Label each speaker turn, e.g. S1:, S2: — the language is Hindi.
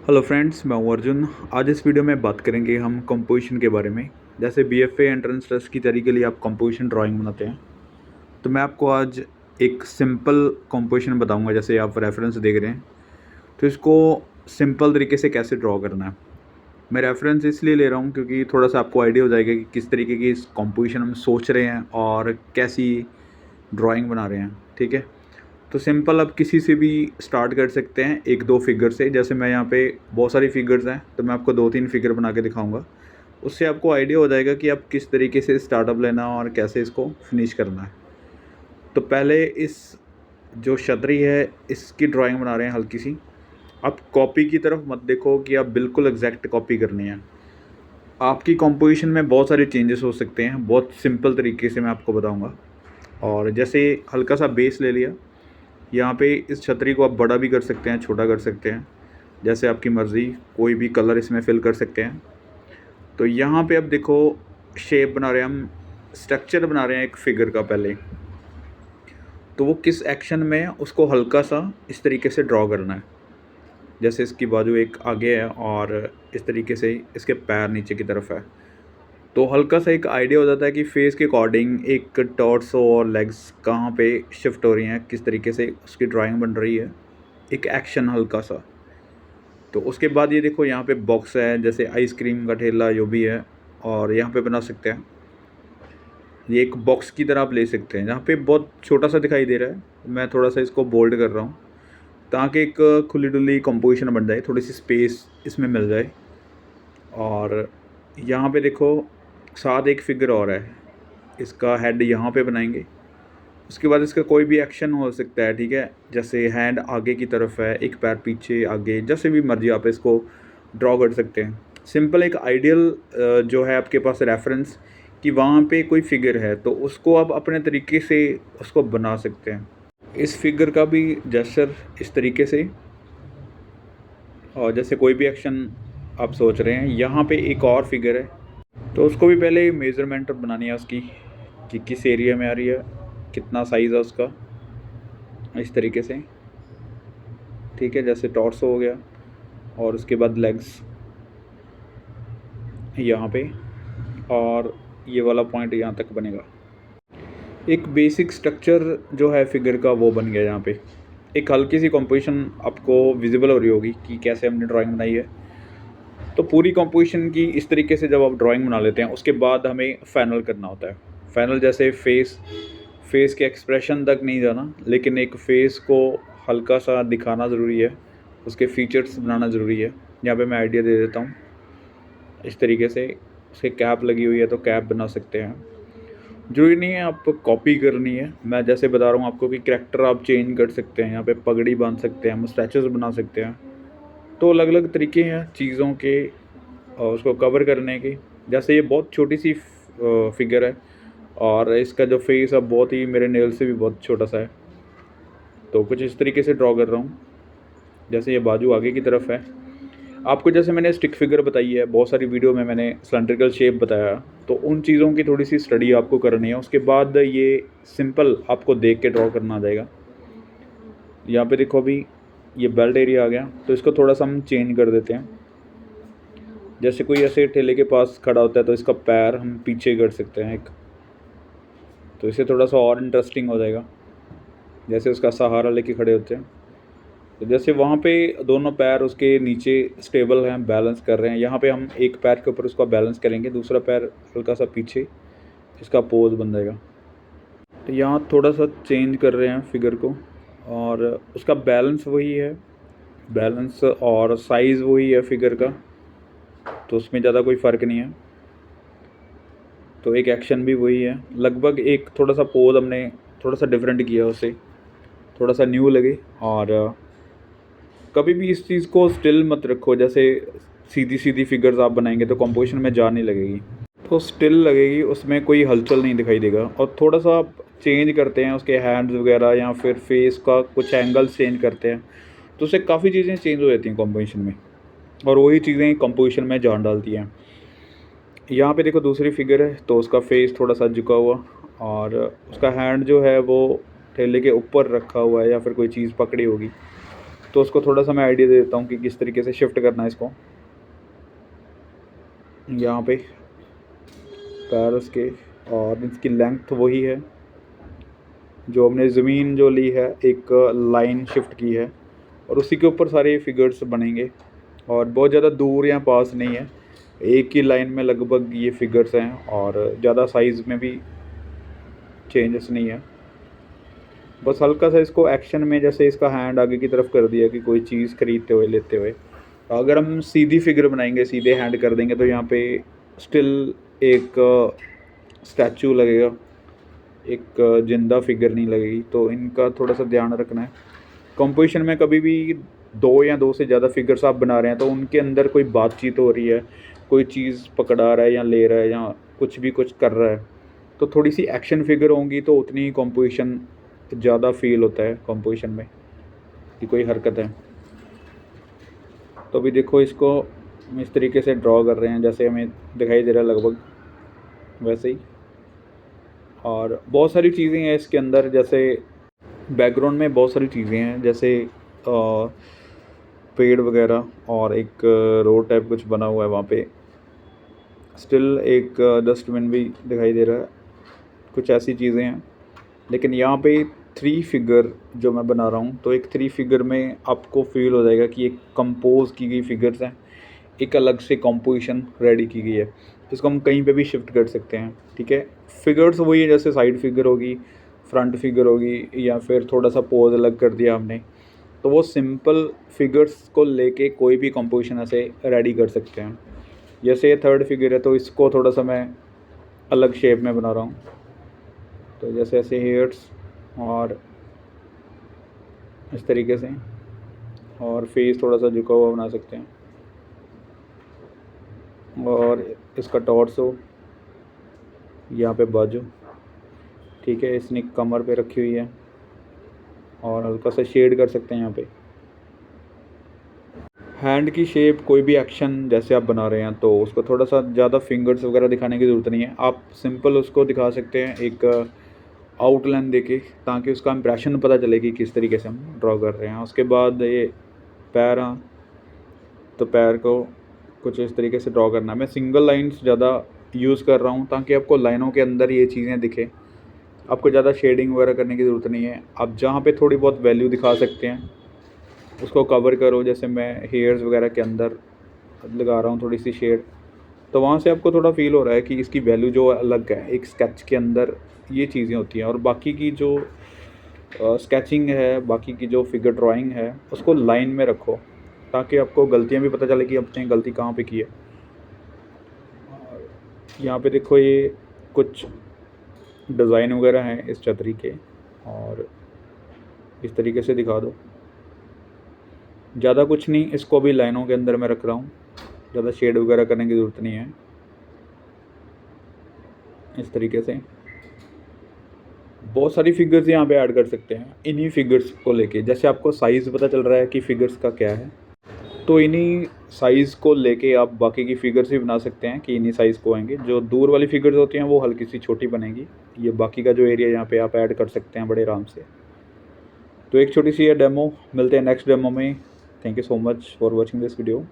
S1: हेलो फ्रेंड्स, मैं हूं अर्जुन। आज इस वीडियो में बात करेंगे हम कंपोजिशन के बारे में। जैसे बीएफए एंट्रेंस टेस्ट की तैयारी के लिए आप कंपोजिशन ड्राइंग बनाते हैं, तो मैं आपको आज एक सिंपल कंपोजिशन बताऊंगा। जैसे आप रेफरेंस देख रहे हैं, तो इसको सिंपल तरीके से कैसे ड्रॉ करना है। मैं रेफरेंस इसलिए ले रहा हूँ क्योंकि थोड़ा सा आपको आइडिया हो जाएगा कि किस तरीके की इस कंपोजिशन हम सोच रहे हैं और कैसी ड्राइंग बना रहे हैं। ठीक है, तो सिंपल आप किसी से भी स्टार्ट कर सकते हैं, एक दो फिगर से। जैसे मैं यहाँ पे बहुत सारी फिगर्स हैं, तो मैं आपको दो तीन फिगर बना के दिखाऊंगा। उससे आपको आइडिया हो जाएगा कि आप किस तरीके से स्टार्टअप लेना और कैसे इसको फिनिश करना है। तो पहले इस जो छतरी है इसकी ड्राइंग बना रहे हैं हल्की सी। आप कॉपी की तरफ मत देखो कि आप बिल्कुल एग्जैक्ट कॉपी करनी है। आपकी कॉम्पोजिशन में बहुत सारे चेंजेस हो सकते हैं, बहुत सिंपल तरीके से मैं आपको बताऊँगा। और जैसे हल्का सा बेस ले लिया, यहाँ पे इस छतरी को आप बड़ा भी कर सकते हैं, छोटा कर सकते हैं, जैसे आपकी मर्ज़ी। कोई भी कलर इसमें फिल कर सकते हैं। तो यहाँ पे अब देखो, शेप बना रहे हैं हम, स्ट्रक्चर बना रहे हैं एक फिगर का। पहले तो वो किस एक्शन में है उसको हल्का सा इस तरीके से ड्रॉ करना है। जैसे इसकी बाजू एक आगे है और इस तरीके से इसके पैर नीचे की तरफ है, तो हल्का सा एक आइडिया हो जाता है कि फेस के अकॉर्डिंग एक टॉर्सो और लेग्स कहाँ पे शिफ्ट हो रही हैं, किस तरीके से उसकी ड्राइंग बन रही है, एक एक्शन हल्का सा। तो उसके बाद ये देखो, यहाँ पे बॉक्स है, जैसे आइसक्रीम का ठेला जो भी है, और यहाँ पे बना सकते हैं। ये एक बॉक्स की तरह आप ले सकते हैं। यहाँ पे बहुत छोटा सा दिखाई दे रहा है, मैं थोड़ा सा इसको बोल्ड कर रहा हूँ ताकि एक खुली डुली कंपोजिशन बन जाए, थोड़ी सी स्पेस इसमें मिल जाए। और यहाँ पे देखो, साथ एक फिगर और है, इसका हेड यहाँ पे बनाएंगे। उसके बाद इसका कोई भी एक्शन हो सकता है, ठीक है। जैसे हैंड आगे की तरफ है, एक पैर पीछे, आगे, जैसे भी मर्जी आप इसको ड्रॉ कर सकते हैं। सिंपल एक आइडियल जो है आपके पास रेफरेंस कि वहाँ पे कोई फिगर है, तो उसको आप अपने तरीके से उसको बना सकते हैं। इस फिगर का भी जेस्चर इस तरीके से, और जैसे कोई भी एक्शन आप सोच रहे हैं। यहाँ पे एक और फिगर है, तो उसको भी पहले मेज़रमेंट बनानी है उसकी कि किस एरिया में आ रही है, कितना साइज़ है उसका, इस तरीके से। ठीक है, जैसे टॉर्सो हो गया, और उसके बाद लेग्स यहाँ पे, और ये वाला पॉइंट यहाँ तक बनेगा। एक बेसिक स्ट्रक्चर जो है फिगर का वो बन गया। यहाँ पे एक हल्की सी कंपोजिशन आपको विजिबल हो रही होगी कि कैसे हमने ड्राइंग बनाई है। तो पूरी कंपोजिशन की इस तरीके से जब आप ड्राइंग बना लेते हैं, उसके बाद हमें फाइनल करना होता है। फाइनल जैसे फेस के एक्सप्रेशन तक नहीं जाना, लेकिन एक फेस को हल्का सा दिखाना ज़रूरी है, उसके फीचर्स बनाना ज़रूरी है। यहाँ पे मैं आइडिया दे देता हूँ। इस तरीके से उसके कैप लगी हुई है, तो कैप बना सकते हैं। ज़रूरी नहीं है आप कॉपी करनी है, मैं जैसे बता रहा हूँ आपको कि कैरेक्टर आप चेंज कर सकते हैं। यहाँ पे पगड़ी बांध सकते हैं, मुस्टैचेस बना सकते हैं। तो अलग अलग तरीके हैं चीज़ों के उसको कवर करने के। जैसे ये बहुत छोटी सी फिगर है, और इसका जो फेस है बहुत ही, मेरे नेल से भी बहुत छोटा सा है। तो कुछ इस तरीके से ड्रॉ कर रहा हूँ। जैसे ये बाजू आगे की तरफ है। आपको जैसे मैंने स्टिक फिगर बताई है, बहुत सारी वीडियो में मैंने सिलेंड्रिकल शेप बताया, तो उन चीज़ों की थोड़ी सी स्टडी आपको करनी है। उसके बाद ये सिंपल आपको देख के ड्रॉ करना आ जाएगा। यहाँ पे देखो, अभी ये बेल्ट एरिया आ गया, तो इसको थोड़ा सा हम चेंज कर देते हैं। जैसे कोई ऐसे ठेले के पास खड़ा होता है, तो इसका पैर हम पीछे कर सकते हैं एक, तो इससे थोड़ा सा और इंटरेस्टिंग हो जाएगा। जैसे उसका सहारा लेके खड़े होते हैं, तो जैसे वहाँ पे दोनों पैर उसके नीचे स्टेबल हैं, बैलेंस कर रहे हैं। यहाँ पे हम एक पैर के ऊपर उसका बैलेंस करेंगे, दूसरा पैर हल्का सा पीछे, इसका पोज बन जाएगा। तो यहाँ थोड़ा सा चेंज कर रहे हैं फिगर को, और उसका बैलेंस वही है, बैलेंस और साइज़ वही है फिगर का, तो उसमें ज़्यादा कोई फ़र्क नहीं है। तो एक एक्शन भी वही है लगभग। एक थोड़ा सा पोज हमने थोड़ा सा डिफरेंट किया, उसे थोड़ा सा न्यू लगे। और कभी भी इस चीज़ को स्टिल मत रखो। जैसे सीधी सीधी फिगर्स आप बनाएंगे तो कंपोजिशन में जान नहीं लगेगी, तो स्टिल लगेगी, उसमें कोई हलचल नहीं दिखाई देगा। और थोड़ा सा आप चेंज करते हैं उसके हैंड्स वगैरह, या फिर फेस का कुछ एंगल्स चेंज करते हैं, तो उससे काफ़ी चीज़ें चेंज हो जाती हैं कंपोजिशन में, और वही चीज़ें कंपोजिशन में जान डालती हैं। यहाँ पे देखो दूसरी फिगर है, तो उसका फेस थोड़ा सा झुका हुआ, और उसका हैंड जो है वो ठेले के ऊपर रखा हुआ है, या फिर कोई चीज़ पकड़ी होगी। तो उसको थोड़ा सा मैं आइडिया दे देता हूँ कि किस तरीके से शिफ्ट करना है इसको। यहाँ पे पैर उसके, और इसकी लेंथ वही है जो हमने ज़मीन जो ली है, एक लाइन शिफ्ट की है, और उसी के ऊपर सारे फिगर्स बनेंगे। और बहुत ज़्यादा दूर या पास नहीं है, एक ही लाइन में लगभग ये फिगर्स हैं, और ज़्यादा साइज़ में भी चेंजेस नहीं है। बस हल्का सा इसको एक्शन में, जैसे इसका हैंड आगे की तरफ कर दिया कि कोई चीज़ खरीदते हुए, लेते हुए। अगर हम सीधी फिगर बनाएंगे, सीधे हैंड कर देंगे, तो यहाँ पे स्टिल एक स्टैचू लगेगा, एक जिंदा फिगर नहीं लगेगी। तो इनका थोड़ा सा ध्यान रखना है। कंपोजिशन में कभी भी दो या दो से ज़्यादा फिगर्स आप बना रहे हैं तो उनके अंदर कोई बातचीत हो रही है, कोई चीज़ पकड़ा रहा है या ले रहा है या कुछ भी कुछ कर रहा है, तो थोड़ी सी एक्शन फिगर होंगी तो उतनी ही कंपोजिशन ज़्यादा फील होता है कंपोजिशन में कि कोई हरकत है। तो अभी देखो, इसको हम इस तरीके से ड्रॉ कर रहे हैं जैसे हमें दिखाई दे रहा है, लगभग वैसे ही। और बहुत सारी चीज़ें हैं इसके अंदर, जैसे बैकग्राउंड में बहुत सारी चीज़ें हैं, जैसे पेड़ वगैरह, और एक रोड टाइप कुछ बना हुआ है वहाँ पे। स्टिल एक डस्टबिन भी दिखाई दे रहा है, कुछ ऐसी चीज़ें हैं। लेकिन यहाँ पे 3 फिगर जो मैं बना रहा हूँ, तो एक 3 फिगर में आपको फील हो जाएगा कि एक कंपोज की गई फिगर्स हैं, एक अलग से कंपोजिशन रेडी की गई है। इसको हम कहीं पे भी शिफ्ट कर सकते हैं, ठीक है। फिगर्स वही है, जैसे साइड फिगर होगी, फ्रंट फिगर होगी, या फिर थोड़ा सा पोज अलग कर दिया हमने, तो वो सिंपल फिगर्स को लेके कोई भी कंपोजिशन ऐसे रेडी कर सकते हैं। जैसे ये 3rd फिगर है, तो इसको थोड़ा सा मैं अलग शेप में बना रहा हूँ। तो जैसे ऐसे हेयर्स, और इस तरीके से, और फेस थोड़ा सा झुका हुआ बना सकते हैं, और इसका टॉर्सो, यहाँ पे बाजू, ठीक है, इसने कमर पे रखी हुई है, और हल्का सा शेड कर सकते हैं यहाँ पे। हैंड की शेप, कोई भी एक्शन जैसे आप बना रहे हैं, तो उसको थोड़ा सा ज़्यादा फिंगर्स वगैरह दिखाने की ज़रूरत नहीं है। आप सिंपल उसको दिखा सकते हैं एक आउटलाइन देके, ताकि उसका इंप्रेशन पता चले कि किस तरीके से हम ड्रॉ कर रहे हैं। उसके बाद ये पैर, तो पैर को कुछ इस तरीके से ड्रॉ करना है। मैं सिंगल लाइन्स ज़्यादा यूज़ कर रहा हूँ ताकि आपको लाइनों के अंदर ये चीज़ें दिखें। आपको ज़्यादा शेडिंग वगैरह करने की ज़रूरत नहीं है। आप जहाँ पे थोड़ी बहुत वैल्यू दिखा सकते हैं उसको कवर करो। जैसे मैं हेयर्स वगैरह के अंदर लगा रहा हूँ थोड़ी सी शेड, तो वहाँ से आपको थोड़ा फील हो रहा है कि इसकी वैल्यू जो अलग है। एक स्केच के अंदर ये चीज़ें होती हैं, और बाकी की जो स्केचिंग है, बाकी की जो फिगर ड्राइंग है, उसको लाइन में रखो ताकि आपको गलतियाँ भी पता चले कि आपने गलती कहाँ पे की है। यहाँ पे देखो, ये कुछ डिज़ाइन वगैरह हैं इस छतरी के, और इस तरीके से दिखा दो। ज़्यादा कुछ नहीं, इसको भी लाइनों के अंदर मैं रख रहा हूँ, ज़्यादा शेड वगैरह करने की ज़रूरत नहीं है। इस तरीके से बहुत सारी फिगर्स यहाँ पे ऐड कर सकते हैं इन्हीं फिगर्स को लेके। जैसे आपको साइज़ पता चल रहा है कि फिगर्स का क्या है, तो इन्हीं साइज़ को लेके आप बाकी की फिगर्स भी बना सकते हैं कि इन्हीं साइज़ को आएंगे। जो दूर वाली फिगर्स होती हैं वो हल्की सी छोटी बनेगी। ये बाकी का जो एरिया यहाँ पे आप ऐड कर सकते हैं बड़े आराम से। तो एक छोटी सी ये डेमो, मिलते हैं नेक्स्ट डेमो में। Thank you so much for watching this video.